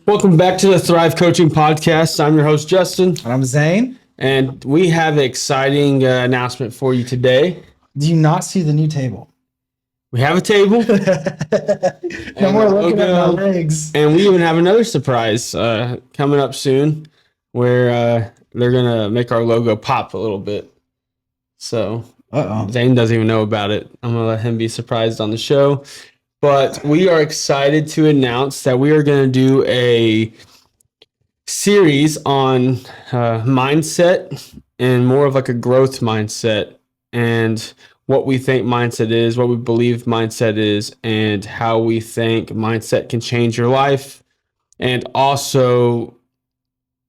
Welcome back to the Thrive Coaching Podcast. I'm your host, Justin. And I'm Zane. And we have an exciting announcement for you today. Do you not see the new table? We have a table. No more looking at my legs. And we even have another surprise coming up soon where they're going to make our logo pop a little bit. So Zane doesn't even know about it. I'm going to let him be surprised on the show. But we are excited to announce that we are going to do a series on mindset and more of like a growth mindset and what we think mindset is, what we believe mindset is, and how we think mindset can change your life, and also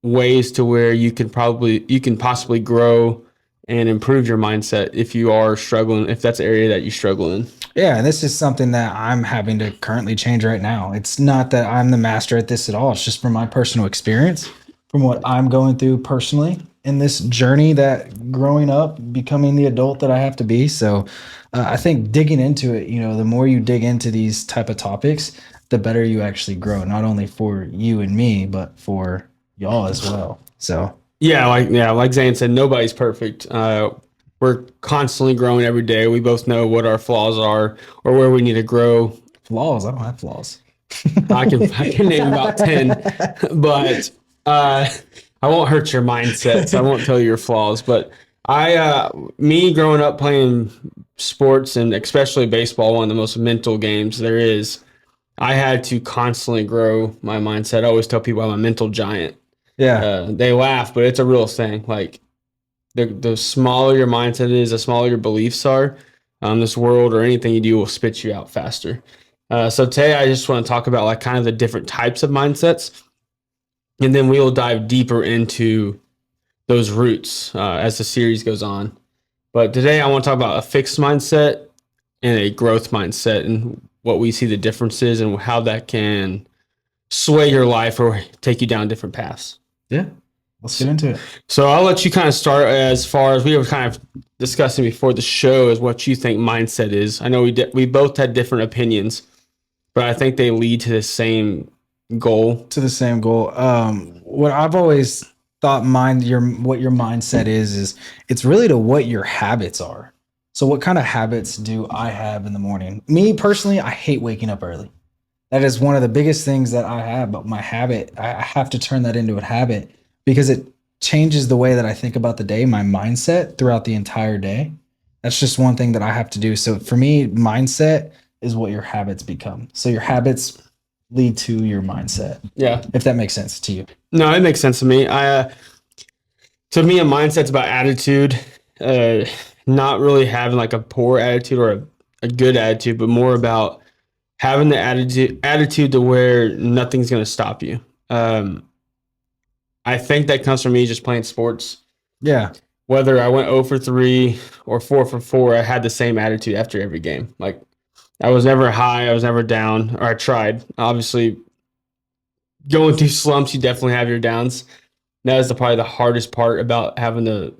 ways to where you can possibly grow and improve your mindset if you are struggling, if that's an area that you struggle in. Yeah, and this is something that I'm having to currently change right now. It's not that I'm the master at this at all. It's just from my personal experience, from what I'm going through personally in this journey that growing up, becoming the adult that I have to be. So I think digging into it, the more you dig into these type of topics, the better you actually grow, not only for you and me, but for y'all as well. So like Zane said, nobody's perfect. We're constantly growing every day. We both know what our flaws are or where we need to grow. Flaws? I don't have flaws. I can name about 10, but I won't hurt your mindset, so I won't tell you your flaws. But me growing up playing sports, and especially baseball, one of the most mental games there is, I had to constantly grow my mindset. I always tell people I'm a mental giant. Yeah. They laugh, but it's a real thing. Like, the smaller your mindset is, the smaller your beliefs are, this world or anything you do will spit you out faster. So today I just want to talk about like kind of the different types of mindsets, and then we will dive deeper into those roots as the series goes on. But today I want to talk about a fixed mindset and a growth mindset and what we see the differences and how that can sway your life or take you down different paths. Yeah. Let's get into it. So I'll let you kind of start as far as we were kind of discussing before the show is what you think mindset is. I know we both had different opinions, but I think they lead to the same goal. What I've always thought what your mindset is it's really to what your habits are. So what kind of habits do I have in the morning? Me personally, I hate waking up early. That is one of the biggest things that I have, but my habit, I have to turn that into a habit because it changes the way that I think about the day, my mindset throughout the entire day. That's just one thing that I have to do. So for me, mindset is what your habits become. So your habits lead to your mindset. Yeah. If that makes sense to you. No, it makes sense to me. To me, a mindset's about attitude, not really having like a poor attitude or a good attitude, but more about having the attitude to where nothing's going to stop you. I think that comes from me just playing sports. Yeah. Whether I went 0 for 3 or 4 for 4, I had the same attitude after every game. Like, I was never high, I was never down, or I tried. Obviously, going through slumps, you definitely have your downs. That is probably the hardest part about having to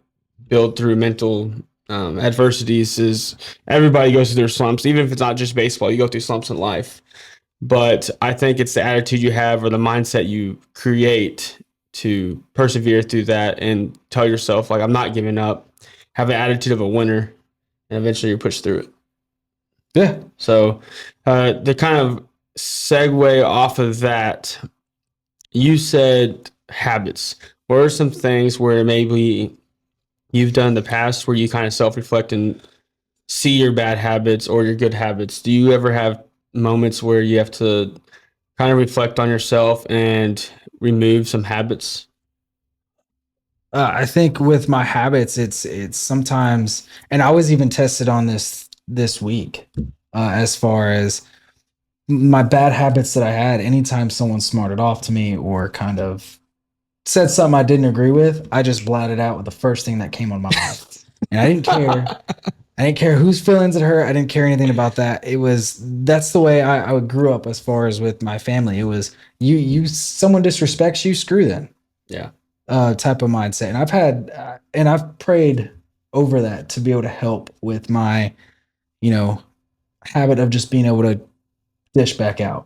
build through mental adversities is everybody goes through their slumps. Even if it's not just baseball, you go through slumps in life. But I think it's the attitude you have or the mindset you create to persevere through that and tell yourself, like, I'm not giving up. Have an attitude of a winner, and eventually you push through it. Yeah. So the kind of segue off of that, you said habits. What are some things where maybe you've done in the past where you kind of self-reflect and see your bad habits or your good habits? Do you ever have moments where you have to kind of reflect on yourself and remove some habits? I think with my habits, it's sometimes, and I was even tested on this week, as far as my bad habits that I had. Anytime someone smarted off to me or kind of said something I didn't agree with, I just blatted out with the first thing that came on my mouth, and I didn't care. I didn't care whose feelings it hurt. I didn't care anything about that. That's the way I grew up as far as with my family. It was someone disrespects you, screw them. Yeah. Type of mindset. And I've prayed over that to be able to help with my, habit of just being able to dish back out.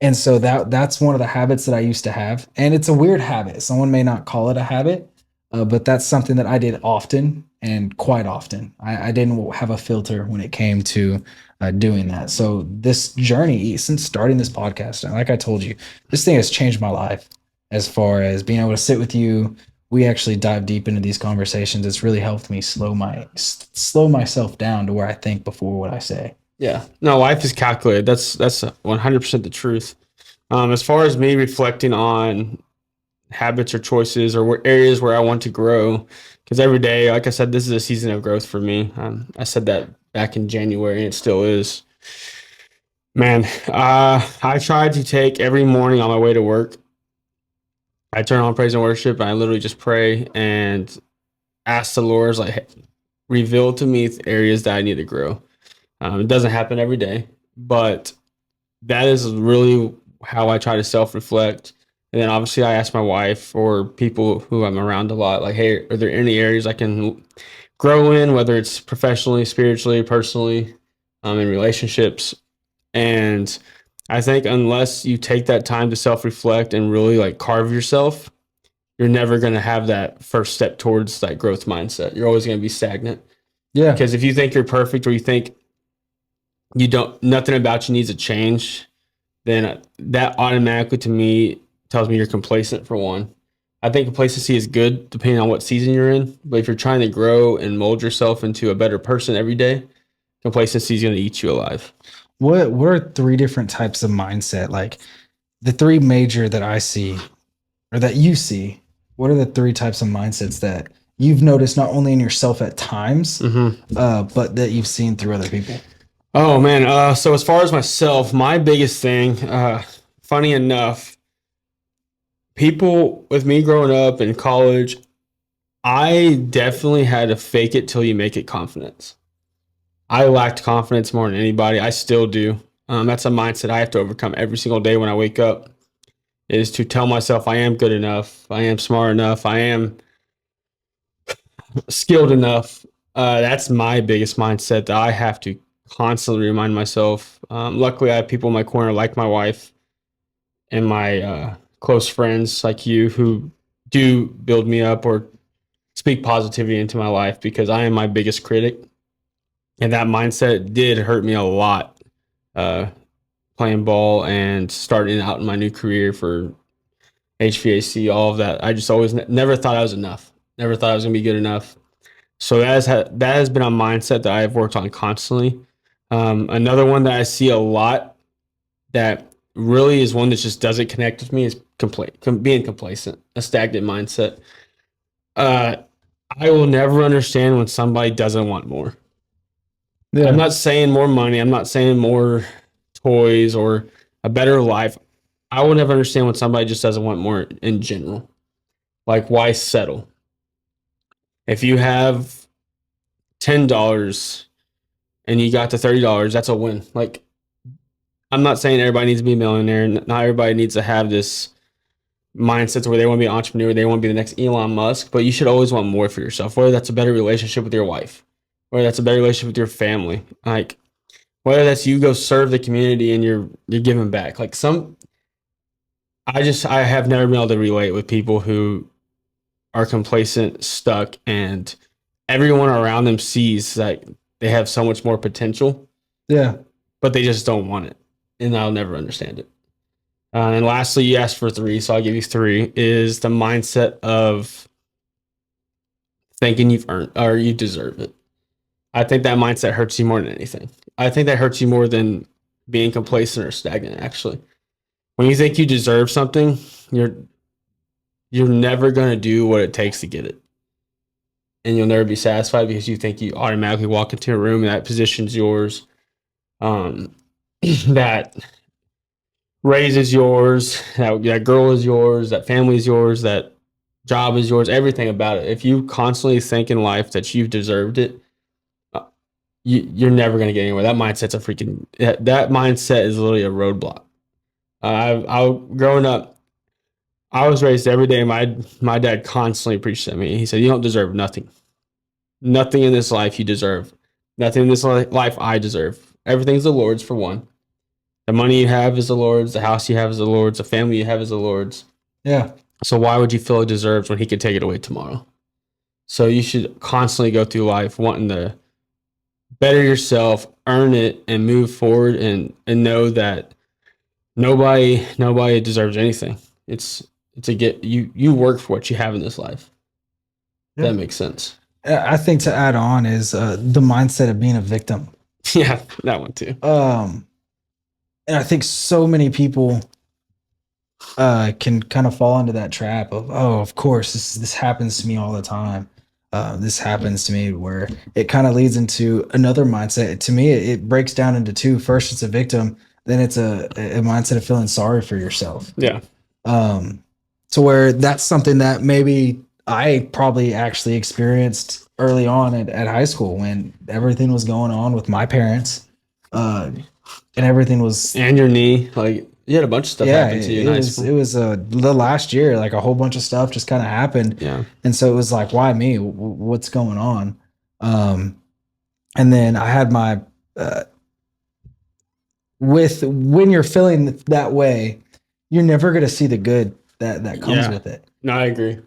And so that's one of the habits that I used to have. And it's a weird habit. Someone may not call it a habit, but that's something that I did often and quite often. I didn't have a filter when it came to doing that. So this journey, since starting this podcast, and like I told you, this thing has changed my life as far as being able to sit with you. We actually dive deep into these conversations. It's really helped me slow myself down to where I think before what I say. Yeah. No, life is calculated. That's 100% the truth. As far as me reflecting on habits or choices or areas where I want to grow, because every day, like I said, this is a season of growth for me. I said that back in January, and it still is. Man, I try to take every morning on my way to work. I turn on praise and worship, and I literally just pray and ask the Lord, like, hey, reveal to me areas that I need to grow. It doesn't happen every day, but that is really how I try to self reflect. And then obviously, I ask my wife or people who I'm around a lot, like, hey, are there any areas I can grow in, whether it's professionally, spiritually, personally, in relationships? And I think unless you take that time to self reflect and really like carve yourself, you're never going to have that first step towards that growth mindset. You're always going to be stagnant. Yeah. Because if you think you're perfect or you think you don't, nothing about you needs to change, then that automatically to me tells me you're complacent for one. I think complacency is good depending on what season you're in. But if you're trying to grow and mold yourself into a better person every day, complacency is going to eat you alive. What are three different types of mindset? Like the three major that I see or that you see, what are the three types of mindsets that you've noticed not only in yourself at times, but that you've seen through other people? Oh man. So as far as myself, my biggest thing, funny enough, people with me growing up in college, I definitely had to fake it till you make it confidence. I lacked confidence more than anybody. I still do. That's a mindset I have to overcome every single day when I wake up, is to tell myself I am good enough, I am smart enough, I am skilled enough. That's my biggest mindset that I have to constantly remind myself. Luckily, I have people in my corner like my wife and my close friends like you who do build me up or speak positivity into my life, because I am my biggest critic. And that mindset did hurt me a lot, uh, playing ball and starting out in my new career for HVAC, all of that. I just always never thought I was enough. Never thought I was gonna be good enough. So that has been a mindset that I've worked on constantly. Another one that I see a lot that really is one that just doesn't connect with me is being complacent, a stagnant mindset. Uh, I will never understand when somebody doesn't want more. Yeah. I'm not saying more money. I'm not saying more toys or a better life. I will never understand when somebody just doesn't want more in general. Like, why settle? If you have $10 and you got to $30, that's a win. Like, I'm not saying everybody needs to be a millionaire. Not everybody needs to have this mindset where they want to be an entrepreneur, they want to be the next Elon Musk, but you should always want more for yourself, whether that's a better relationship with your wife, whether that's a better relationship with your family, like whether that's you go serve the community and you're giving back. Like I have never been able to relate with people who are complacent, stuck, and everyone around them sees that they have so much more potential. Yeah. But they just don't want it. And I'll never understand it. And lastly, you asked for three, so I'll give you three, is the mindset of thinking you've earned or you deserve it. I think that mindset hurts you more than anything. I think that hurts you more than being complacent or stagnant, actually. When you think you deserve something, you're you're never going to do what it takes to get it. And you'll never be satisfied because you think you automatically walk into a room and that position's yours. That raise is yours, that girl is yours, that family is yours, that job is yours, everything about it. If you constantly think in life that you've deserved it, you're never going to get anywhere. That mindset's a freaking, that mindset is literally a roadblock. Growing up, I was raised every day. My dad constantly preached at me. He said, "You don't deserve nothing. Nothing in this life you deserve. Nothing in this life I deserve. Everything's the Lord's for one. The money you have is the Lord's. The house you have is the Lord's. The family you have is the Lord's. Yeah. So why would you feel it deserves when he could take it away tomorrow? So you should constantly go through life wanting to better yourself, earn it, and move forward, and know that nobody deserves anything. It's a get you work for what you have in this life. Yeah. That makes sense. I think to add on is the mindset of being a victim. Yeah, that one too. And I think so many people can kind of fall into that trap of, oh, of course, this happens to me all the time. This happens to me, where it kind of leads into another mindset. To me, it breaks down into two. First, it's a victim. Then it's a mindset of feeling sorry for yourself. Yeah. To where that's something that maybe I probably actually experienced early on at high school when everything was going on with my parents, and everything was, and your knee, like you had a bunch of stuff happen to you in high school. It was the last year, like a whole bunch of stuff just kind of happened. Yeah. And so it was like, why me? What's going on? And then I had my with when you're feeling that way, you're never going to see the good that comes with it. No, I agree.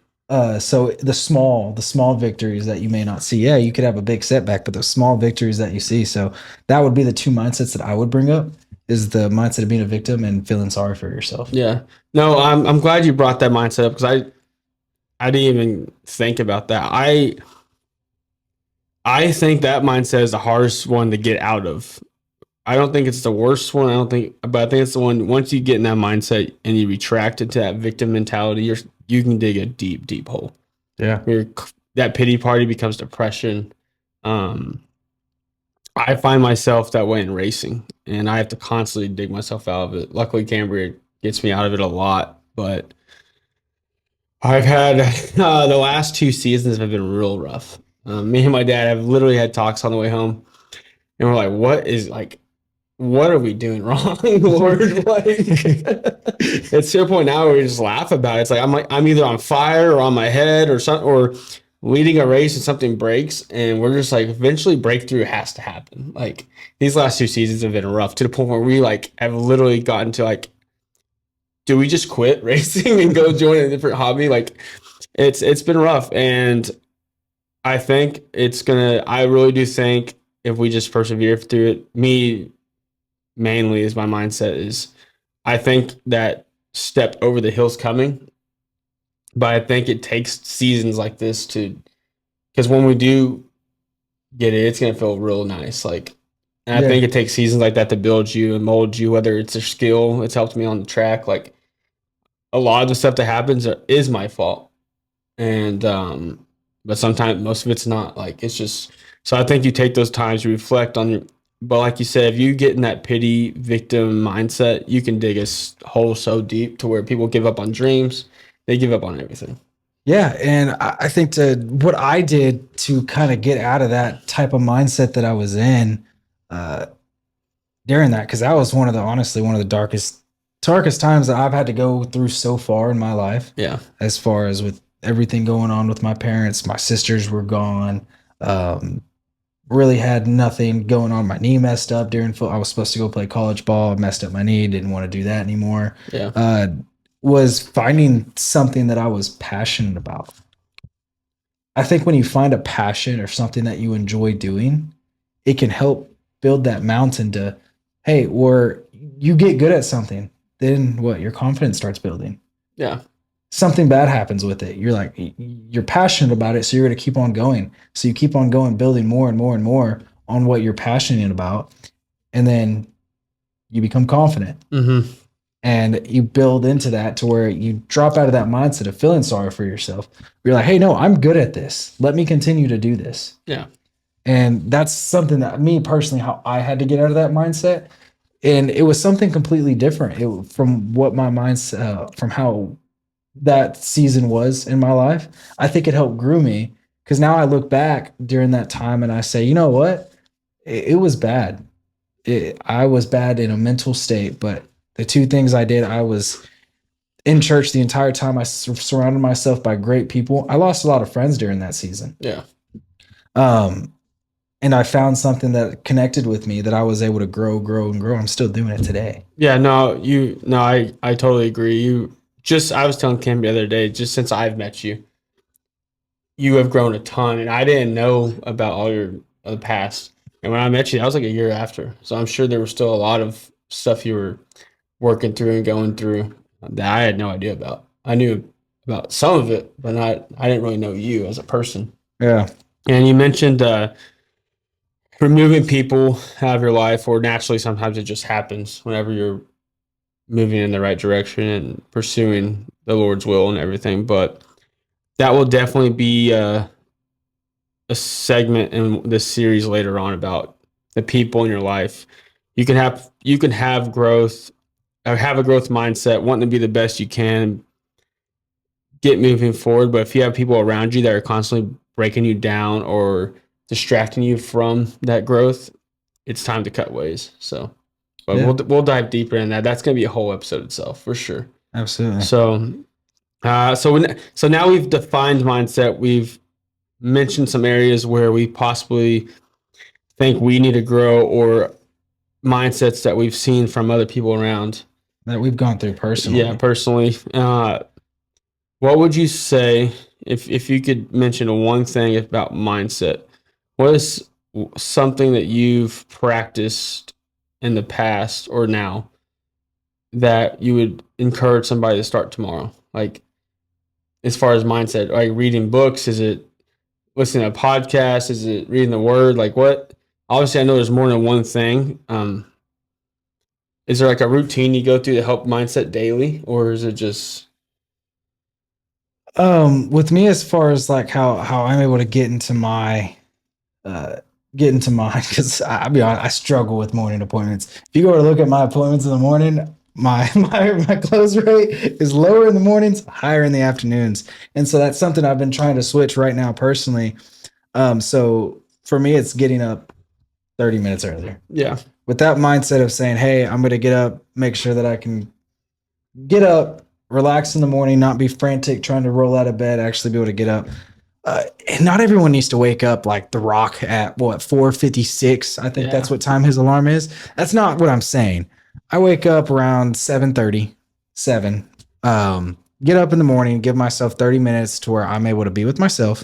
So the small victories that you may not see, yeah, you could have a big setback, but the small victories that you see. So that would be the two mindsets that I would bring up, is the mindset of being a victim and feeling sorry for yourself. Yeah. No, I'm glad you brought that mindset up, because I didn't even think about that. I think that mindset is the hardest one to get out of. I don't think it's the worst one. But I think it's the one, once you get in that mindset and you retract into that victim mentality, you can dig a deep, deep hole. Yeah. That pity party becomes depression. I find myself that way in racing, and I have to constantly dig myself out of it. Luckily, Cambria gets me out of it a lot, but I've had the last 2 seasons have been real rough. Me and my dad have literally had talks on the way home, and we're like, what are we doing wrong, Lord? Like, it's to a point now where we just laugh about it. It's like I'm either on fire or on my head or something, or leading a race and something breaks, and we're just like, eventually breakthrough has to happen. Like, these last 2 seasons have been rough, to the point where we like have literally gotten to like, do we just quit racing and go join a different hobby? Like, it's been rough, and I think I really do think if we just persevere through it, me mainly is my mindset is, I think that step over the hill's coming, but I think it takes seasons like this because when we do get it, it's going to feel real nice. Like, and I think it takes seasons like that to build you and mold you, whether it's a skill. It's helped me on the track. Like, a lot of the stuff that happens is my fault. And, but sometimes most of it's not. Like, it's just, so I think you take those times, you reflect on but like you said, if you get in that pity victim mindset, you can dig a hole so deep to where people give up on dreams. They give up on everything. Yeah. And I think what I did to kind of get out of that type of mindset that I was in during that, because that was honestly one of the darkest times that I've had to go through so far in my life. Yeah. As far as with everything going on with my parents, my sisters were gone. Really had nothing going on. My knee messed up during I was supposed to go play college ball. I messed up my knee. Didn't want to do that anymore. Yeah. Was finding something that I was passionate about. I think when you find a passion or something that you enjoy doing, it can help build that mountain to, hey, or you get good at something, then what? Your confidence starts building. Yeah. Something bad happens with it. You're like, you're passionate about it, so you're going to keep on going. So you keep on going, building more and more and more on what you're passionate about, and then you become confident. Mm-hmm. And you build into that to where you drop out of that mindset of feeling sorry for yourself. You're like, hey, no, I'm good at this. Let me continue to do this. Yeah. And that's something that me personally, how I had to get out of that mindset. And it was something completely different from what my mindset, from how that season was in my life. I think it helped groom me, because now I look back during that time and I say, you know what? It was bad. I was bad in a mental state, but the two things I did, I was in church the entire time. I surrounded myself by great people. I lost a lot of friends during that season. Yeah. and I found something that connected with me that I was able to grow and grow. I'm still doing it today. Yeah, no, I totally agree. I was telling Kim the other day, just since I've met you, you have grown a ton, and I didn't know about all your past. And when I met you, that was like a year after, so I'm sure there was still a lot of stuff you were working through and going through that I had no idea about. I knew about some of it, but not. I didn't really know you as a person. Yeah. And you mentioned removing people out of your life, or naturally, sometimes it just happens whenever you're moving in the right direction and pursuing the Lord's will and everything. But that will definitely be a segment in this series later on about the people in your life. You can have growth, have a growth mindset, wanting to be the best you can, get moving forward. But if you have people around you that are constantly breaking you down or distracting you from that growth, it's time to cut ways. So, but Yeah. we'll dive deeper in that. That's going to be a whole episode itself for sure. Absolutely. So now we've defined mindset. We've mentioned some areas where we possibly think we need to grow, or mindsets that we've seen from other people around. That we've gone through personally. Yeah, personally. What would you say if you could mention one thing about mindset? What is something that you've practiced in the past or now that you would encourage somebody to start tomorrow? Like, as far as mindset, like reading books, is it listening to podcasts? Is it reading the word? Like what? Obviously, I know there's more than one thing. Is there like a routine you go through to help mindset daily, or is it just? With me, as far as like how I'm able to uh get into mine, because I'll be honest, I struggle with morning appointments. If you go to look at my appointments in the morning, my close rate is lower in the mornings, higher in the afternoons. And so that's something I've been trying to switch right now personally. So for me, it's getting up 30 minutes earlier. Yeah. With that mindset of saying, hey, I'm gonna get up, make sure that I can get up, relax in the morning, not be frantic trying to roll out of bed, actually be able to get up. And not everyone needs to wake up like The Rock at 4:56. I think that's what time his alarm is. That's not what I'm saying. I wake up around 7:30, 7. Get up in the morning, give myself 30 minutes to where I'm able to be with myself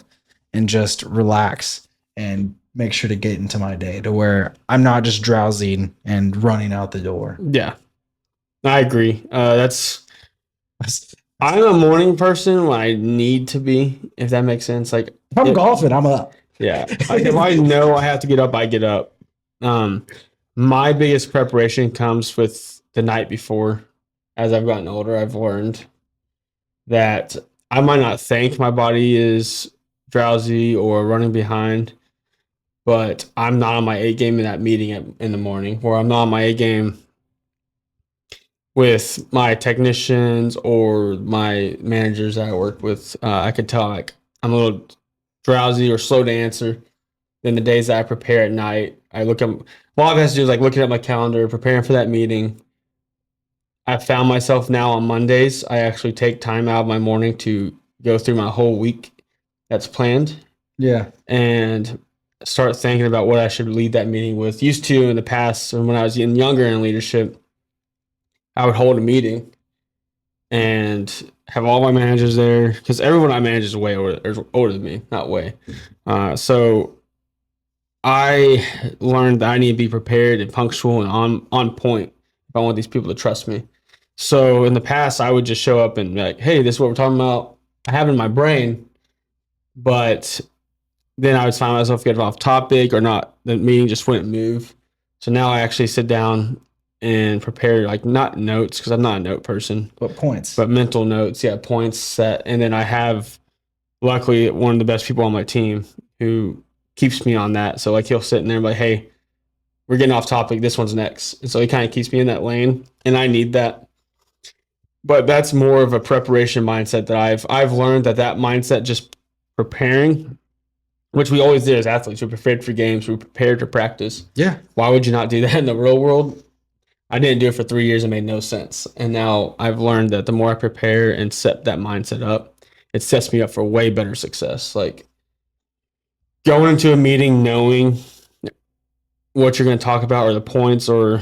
and just relax and make sure to get into my day to where I'm not just drowsy and running out the door. Yeah, I agree. I'm a morning person when I need to be, if that makes sense. Like if I'm golfing, I'm up. Yeah. Like if I know I have to get up, I get up. My biggest preparation comes with the night before. As I've gotten older, I've learned that I might not think my body is drowsy or running behind, but I'm not on my A game in that meeting in the morning, or I'm not on my A game with my technicians or my managers that I work with. I could tell like I'm a little drowsy or slow to answer. Then the days that I prepare at night, I look at all I've had to do is like looking at my calendar, preparing for that meeting. I found myself now on Mondays, I actually take time out of my morning to go through my whole week that's planned. Yeah. And start thinking about what I should lead that meeting with. Used to in the past, when I was younger in leadership, I would hold a meeting and have all my managers there, because everyone I manage is way older than me, not way. So I learned that I need to be prepared and punctual and on point if I want these people to trust me. So in the past, I would just show up and be like, "Hey, this is what we're talking about." I have it in my brain, but then I would find myself getting off topic or not. The meeting just wouldn't move. So now I actually sit down and prepare, like not notes, because I'm not a note person, but mental notes. Yeah, points set, and then I have luckily one of the best people on my team who keeps me on that. So like he'll sit in there and be like, "Hey, we're getting off topic. This one's next." And so he kind of keeps me in that lane, and I need that. But that's more of a preparation mindset that I've learned that mindset, just preparing, which we always did as athletes. We prepared for games. We prepared to practice. Yeah. Why would you not do that in the real world? I didn't do it for 3 years. It made no sense. And now I've learned that the more I prepare and set that mindset up, it sets me up for way better success. Like going into a meeting knowing what you're going to talk about or the points or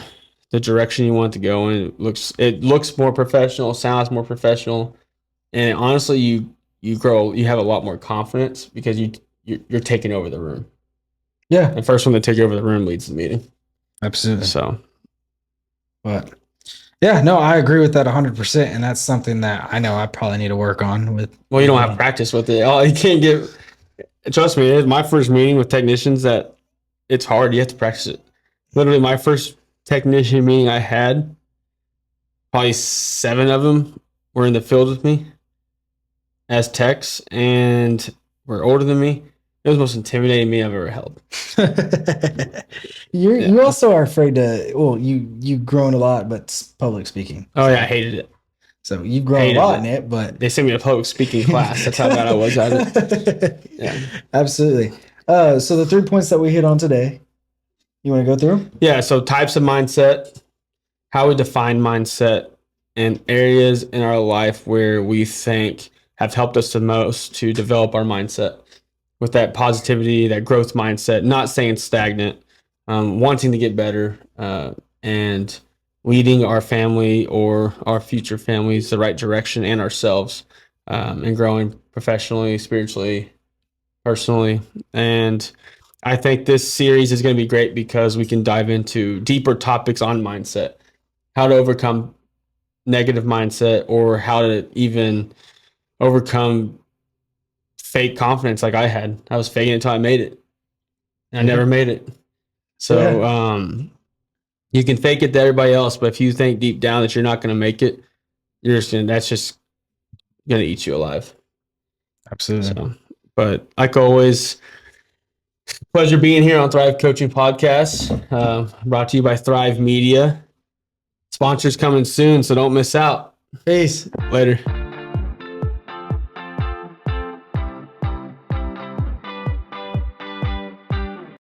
the direction you want to go in. It looks more professional, sounds more professional, and honestly, you grow. You have a lot more confidence because you're taking over the room. Yeah, the first one to take over the room leads the meeting. absolutely. So, but yeah, no, I agree with that 100%, and that's something that I know I probably need to work on with. Well, you don't have practice with it. Oh, you can't get. Trust me, it's my first meeting with technicians that it's hard. You have to practice it. Literally, my first technician meeting I had, probably 7 of them were in the field with me as techs and were older than me. It was the most intimidating meeting I've ever held. You also are afraid to. Well, you've grown a lot, but public speaking. Oh yeah, I hated it. So you've grown a lot in it, but they sent me to public speaking class. That's how bad I was at it. Yeah, absolutely. So the 3 points that we hit on today, you want to go through? Yeah. So types of mindset, how we define mindset, and areas in our life where we think have helped us the most to develop our mindset with that positivity, that growth mindset, not staying stagnant, wanting to get better, and leading our family or our future families the right direction and ourselves, and growing professionally, spiritually, personally. And I think this series is going to be great because we can dive into deeper topics on mindset, how to overcome negative mindset, or how to even overcome fake confidence like I had. I was faking it until I made it. And I never made it. So you can fake it to everybody else, but if you think deep down that you're not going to make it, that's just going to eat you alive. Absolutely. So, but like always, pleasure being here on Thrive Coaching Podcast, brought to you by Thrive Media. Sponsors coming soon, so don't miss out. Peace. Later.